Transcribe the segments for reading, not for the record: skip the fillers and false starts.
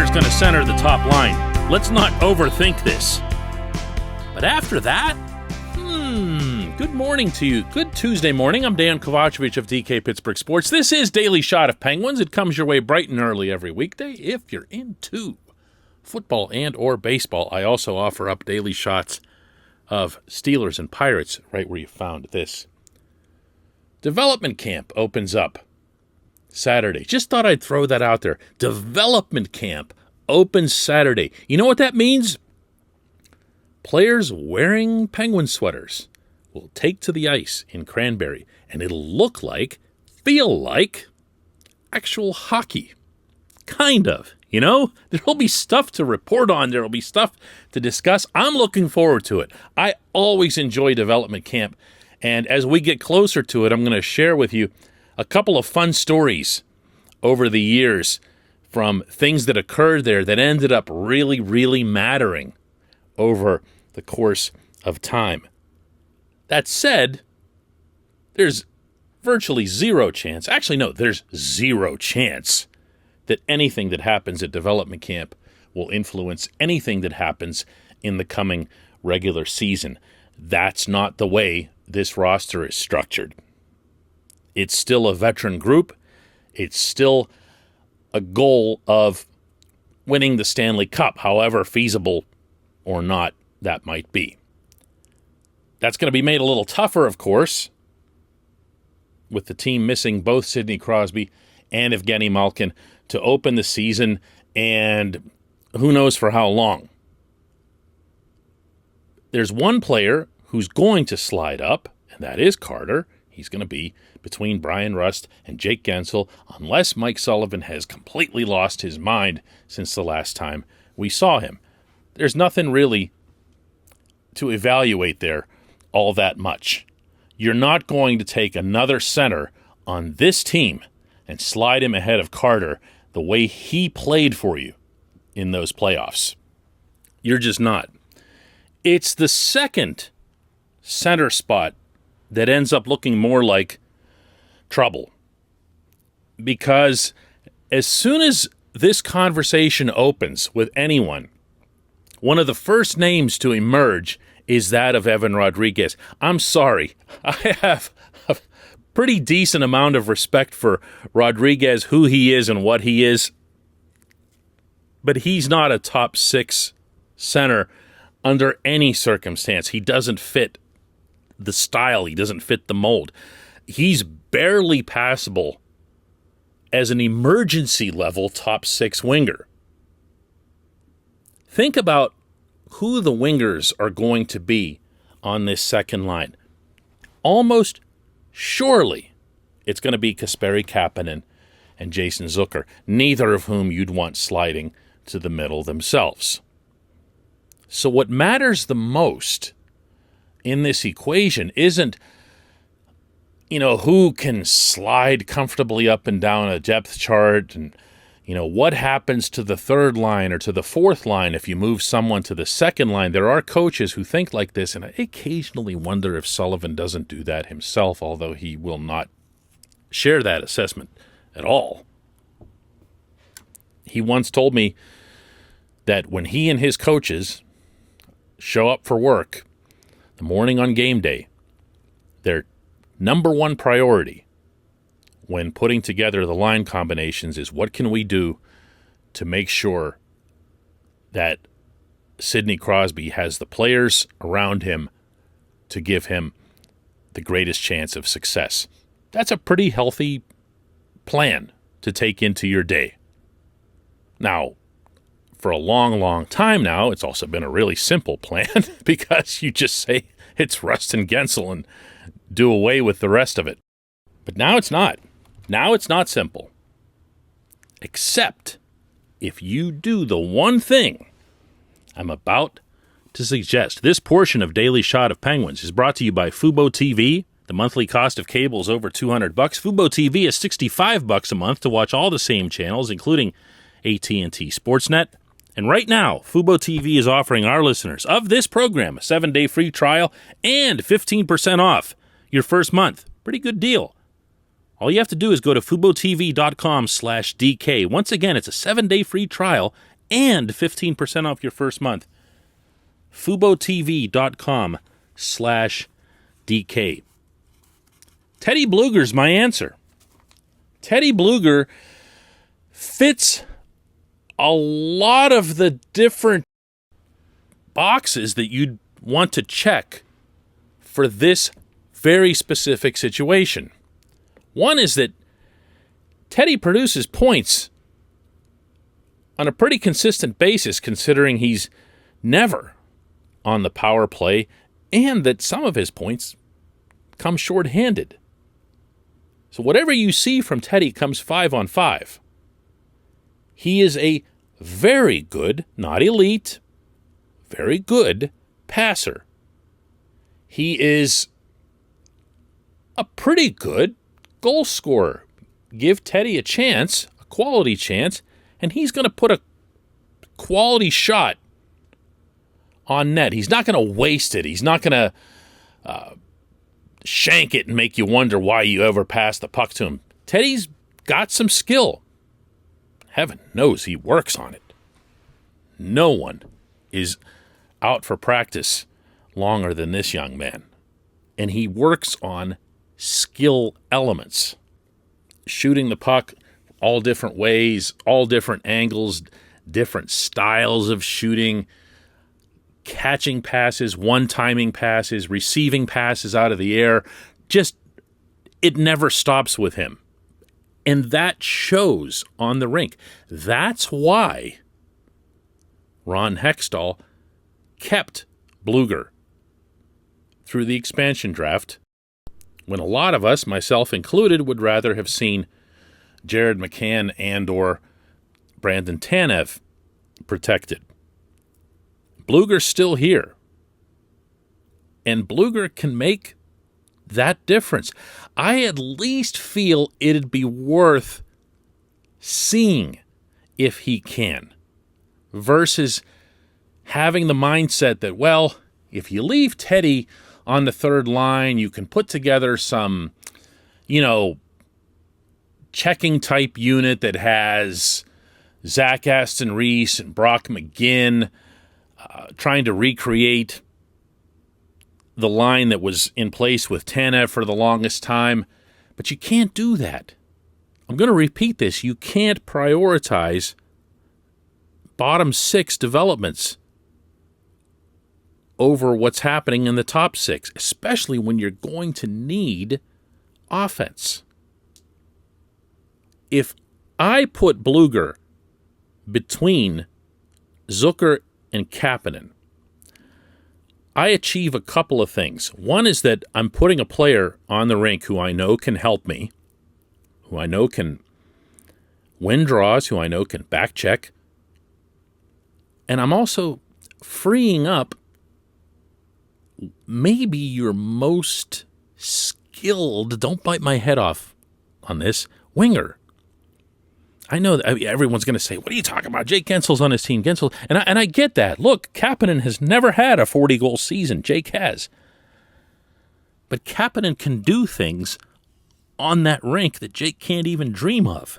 Carter's going to center the top line. Let's not overthink this. But after that, good morning to you. Good Tuesday morning. I'm Dejan Kovacevic of DK Pittsburgh Sports. This is Daily Shot of Penguins. It comes your way bright and early every weekday. If you're into football and or baseball, I also offer up daily shots of Steelers and Pirates right where you found this. Development camp opens up Saturday. Just thought I'd throw that out there. Development camp opens Saturday. You know what that means? Players wearing Penguin sweaters will take to the ice in Cranberry, and it'll look like, feel like, actual hockey. Kind of, you know? There'll be stuff to report on. There'll be stuff to discuss. I'm looking forward to it. I always enjoy development camp, and as we get closer to it, I'm going to share with you a couple of fun stories over the years from things that occurred there that ended up really, really mattering over the course of time. That said, there's virtually zero chance, actually no, there's zero chance that anything that happens at development camp will influence anything that happens in the coming regular season. That's not the way this roster is structured. It's still a veteran group. It's still a goal of winning the Stanley Cup, however feasible or not that might be. That's going to be made a little tougher, of course, with the team missing both Sidney Crosby and Evgeny Malkin to open the season, and who knows for how long. There's one player who's going to slide up, and that is Carter. He's going to be between Brian Rust and Jake Gensel, unless Mike Sullivan has completely lost his mind since the last time we saw him. There's nothing really to evaluate there all that much. You're not going to take another center on this team and slide him ahead of Carter the way he played for you in those playoffs. You're just not. It's the second center spot that ends up looking more like trouble. Because as soon as this conversation opens with anyone, one of the first names to emerge is that of Evan Rodriguez. I'm sorry. I have a pretty decent amount of respect for Rodriguez, who he is and what he is. But he's not a top six center under any circumstance. He doesn't fit the style. He doesn't fit the mold. He's barely passable as an emergency level top six winger. Think about who the wingers are going to be on this second line. Almost surely it's going to be Kasperi Kapanen and Jason Zucker, neither of whom you'd want sliding to the middle themselves. So what matters the most in this equation isn't, who can slide comfortably up and down a depth chart and, what happens to the third line or to the fourth line if you move someone to the second line. There are coaches who think like this, and I occasionally wonder if Sullivan doesn't do that himself, although he will not share that assessment at all. He once told me that when he and his coaches show up for work the morning on game day, their number one priority when putting together the line combinations is what can we do to make sure that Sidney Crosby has the players around him to give him the greatest chance of success. That's a pretty healthy plan to take into your day. Now, for a long, long time now, it's also been a really simple plan because you just say it's Rust and Gensel and do away with the rest of it. But now it's not. Now it's not simple. Except if you do the one thing I'm about to suggest. This portion of Daily Shot of Penguins is brought to you by Fubo TV. The monthly cost of cable is over $200. Fubo TV is $65 a month to watch all the same channels, including AT&T Sportsnet. And right now, Fubo TV is offering our listeners of this program a 7-day free trial and 15% off your first month. Pretty good deal. All you have to do is go to FuboTV.com/DK. Once again, it's a 7-day free trial and 15% off your first month. FuboTV.com/DK. Teddy Blueger's my answer. Teddy Blueger fits a lot of the different boxes that you'd want to check for this very specific situation. One is that Teddy produces points on a pretty consistent basis, considering he's never on the power play, and that some of his points come shorthanded. So whatever you see from Teddy comes 5-on-5. He is a very good, not elite, very good passer. He is a pretty good goal scorer. Give Teddy a chance, a quality chance, and he's going to put a quality shot on net. He's not going to waste it. He's not going to shank it and make you wonder why you ever passed the puck to him. Teddy's got some skill. Heaven knows he works on it. No one is out for practice longer than this young man. And he works on skill elements. Shooting the puck all different ways, all different angles, different styles of shooting, catching passes, one-timing passes, receiving passes out of the air. Just, it never stops with him. And that shows on the rink. That's why Ron Hextall kept Blueger through the expansion draft, when a lot of us, myself included, would rather have seen Jared McCann and or Brandon Tanev protected. Blueger's still here. And Blueger can make that difference. I at least feel it'd be worth seeing if he can, versus having the mindset that, well, if you leave Teddy on the third line, you can put together some, checking type unit that has Zach Aston Reese and Brock McGinn trying to recreate the line that was in place with Tanev for the longest time. But you can't do that. I'm going to repeat this. You can't prioritize bottom six developments over what's happening in the top six, especially when you're going to need offense. If I put Blueger between Zucker and Kapanen, I achieve a couple of things. One is that I'm putting a player on the rink who I know can help me, who I know can win draws, who I know can back check. And I'm also freeing up maybe your most skilled, don't bite my head off on this, winger. I know that everyone's going to say, what are you talking about? Jake Gensel's on his team. Gensel, and I get that. Look, Kapanen has never had a 40-goal season. Jake has. But Kapanen can do things on that rink that Jake can't even dream of.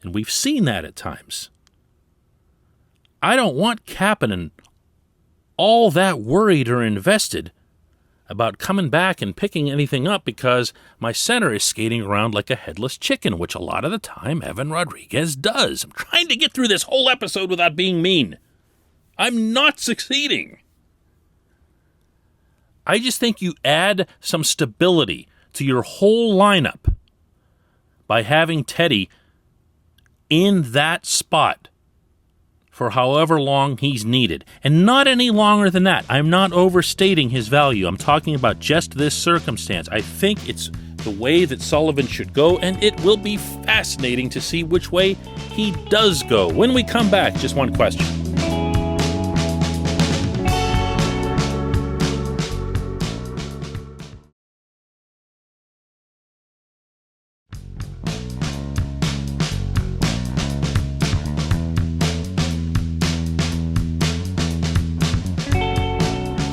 And we've seen that at times. I don't want Kapanen all that worried or invested about coming back and picking anything up because my center is skating around like a headless chicken, which a lot of the time Evan Rodriguez does. I'm trying to get through this whole episode without being mean. I'm not succeeding. I just think you add some stability to your whole lineup by having Teddy in that spot for however long he's needed. And not any longer than that. I'm not overstating his value. I'm talking about just this circumstance. I think it's the way that Sullivan should go, and it will be fascinating to see which way he does go. When we come back, just one question.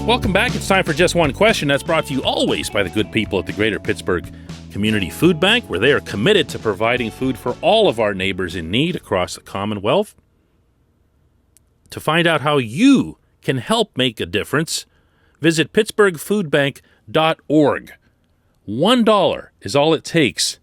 Welcome back. It's time for Just One Question. That's brought to you always by the good people at the Greater Pittsburgh Community Food Bank, where they are committed to providing food for all of our neighbors in need across the Commonwealth. To find out how you can help make a difference, visit pittsburghfoodbank.org. $1 is all it takes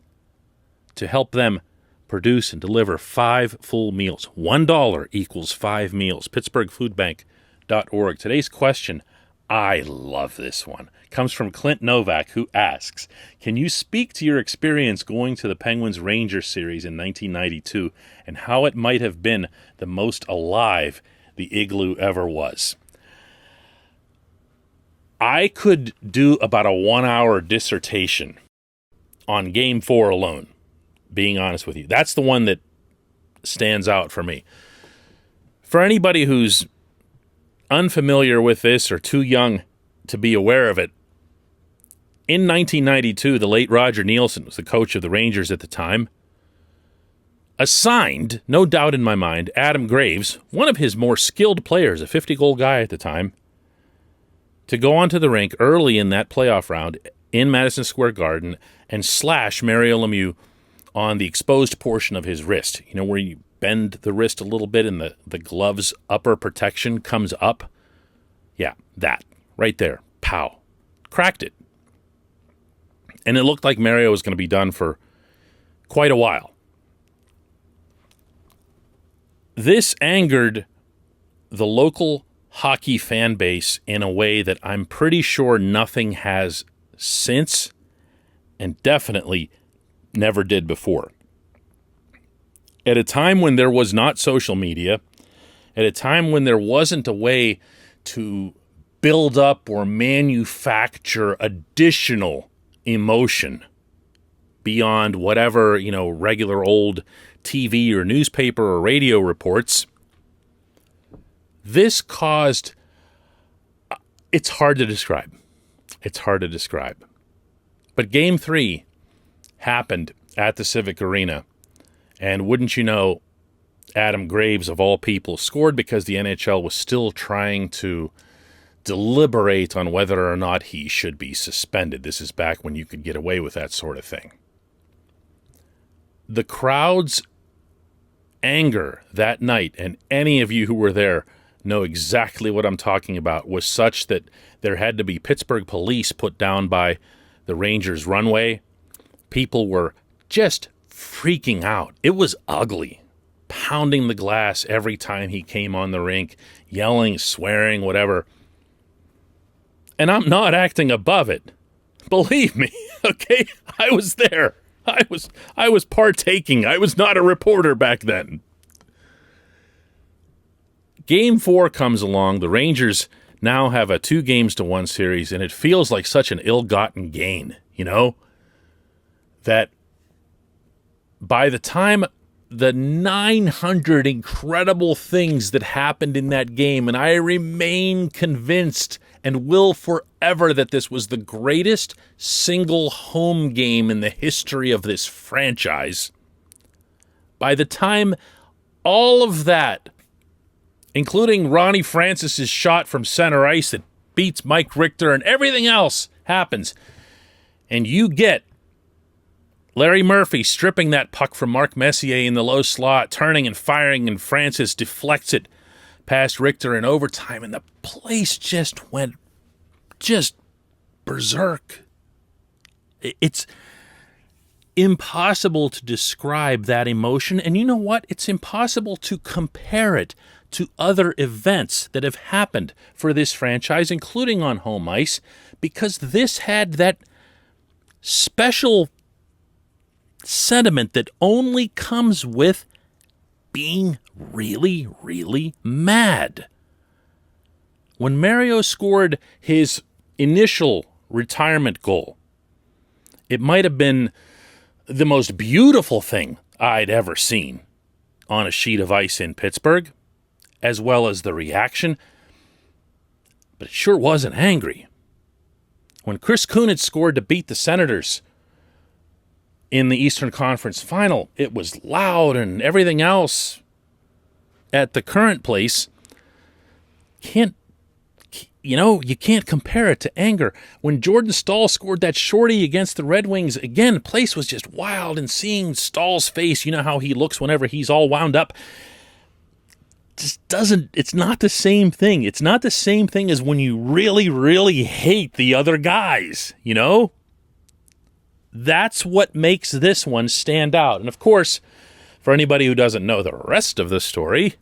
to help them produce and deliver 5 full meals. $1 equals 5 meals. pittsburghfoodbank.org. Today's question, I love this one, comes from Clint Novak, who asks, can you speak to your experience going to the Penguins-Rangers series in 1992 and how it might have been the most alive the Igloo ever was? I could do about a 1-hour dissertation on Game 4 alone, being honest with you. That's the one that stands out for me. For anybody who's unfamiliar with this or too young to be aware of it, in 1992, the late Roger Neilson was the coach of the Rangers at the time, assigned, no doubt in my mind, Adam Graves, one of his more skilled players, a 50-goal guy at the time, to go onto the rink early in that playoff round in Madison Square Garden and slash Mario Lemieux on the exposed portion of his wrist. You know, where you bend the wrist a little bit and the glove's upper protection comes up? Yeah, that. Right there. Pow. Cracked it. And it looked like Mario was going to be done for quite a while. This angered the local hockey fan base in a way that I'm pretty sure nothing has since, and definitely never did before. At a time when there was not social media, at a time when there wasn't a way to build up or manufacture additional emotion beyond whatever, regular old TV or newspaper or radio reports, this caused, it's hard to describe. It's hard to describe. But Game 3 happened at the Civic Arena, and wouldn't you know, Adam Graves, of all people, scored because the NHL was still trying to deliberate on whether or not he should be suspended. This is back when you could get away with that sort of thing. The crowd's anger that night, and any of you who were there know exactly what I'm talking about, was such that there had to be Pittsburgh police put down by the Rangers runway. People were just freaking out. It was ugly. Pounding the glass every time he came on the rink, yelling, swearing, whatever. And I'm not acting above it. Believe me, okay? I was there. I was partaking. I was not a reporter back then. Game 4 comes along. The Rangers now have a 2-1 series, and it feels like such an ill-gotten gain, that by the time the 900 incredible things that happened in that game, and I remain convinced and will forever that this was the greatest single home game in the history of this franchise, by the time all of that, including Ronnie Francis's shot from center ice that beats Mike Richter and everything else happens, and you get Larry Murphy stripping that puck from Mark Messier in the low slot, turning and firing, and Francis deflects it past Richter in overtime, and the place just went berserk. It's impossible to describe that emotion, and you know what? It's impossible to compare it to other events that have happened for this franchise, including on home ice, because this had that special sentiment that only comes with being really, really mad. When Mario scored his initial retirement goal, it might have been the most beautiful thing I'd ever seen on a sheet of ice in Pittsburgh, as well as the reaction, but it sure wasn't angry. When Chris Kunitz scored to beat the Senators in the Eastern Conference Final, it was loud and everything else. At the current place, you can't compare it to anger. When Jordan Staal scored that shorty against the Red Wings, again, the place was just wild, and seeing Stahl's face, you know how he looks whenever he's all wound up. just doesn't, it's not the same thing. It's not the same thing as when you really, really hate the other guys, you know? That's what makes this one stand out. And of course, for anybody who doesn't know the rest of the story,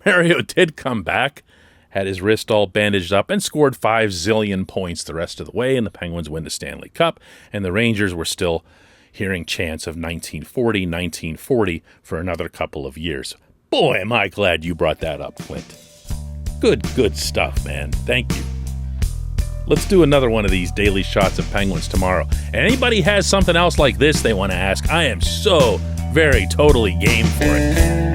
Mario did come back, had his wrist all bandaged up, and scored 5 zillion points the rest of the way, and the Penguins win the Stanley Cup, and the Rangers were still hearing chants of 1940 for another couple of years. Boy, am I glad you brought that up, Clint. Good stuff, man. Thank you. Let's do another one of these daily shots of Penguins tomorrow. Anybody has something else like this they want to ask, I am so very totally game for it.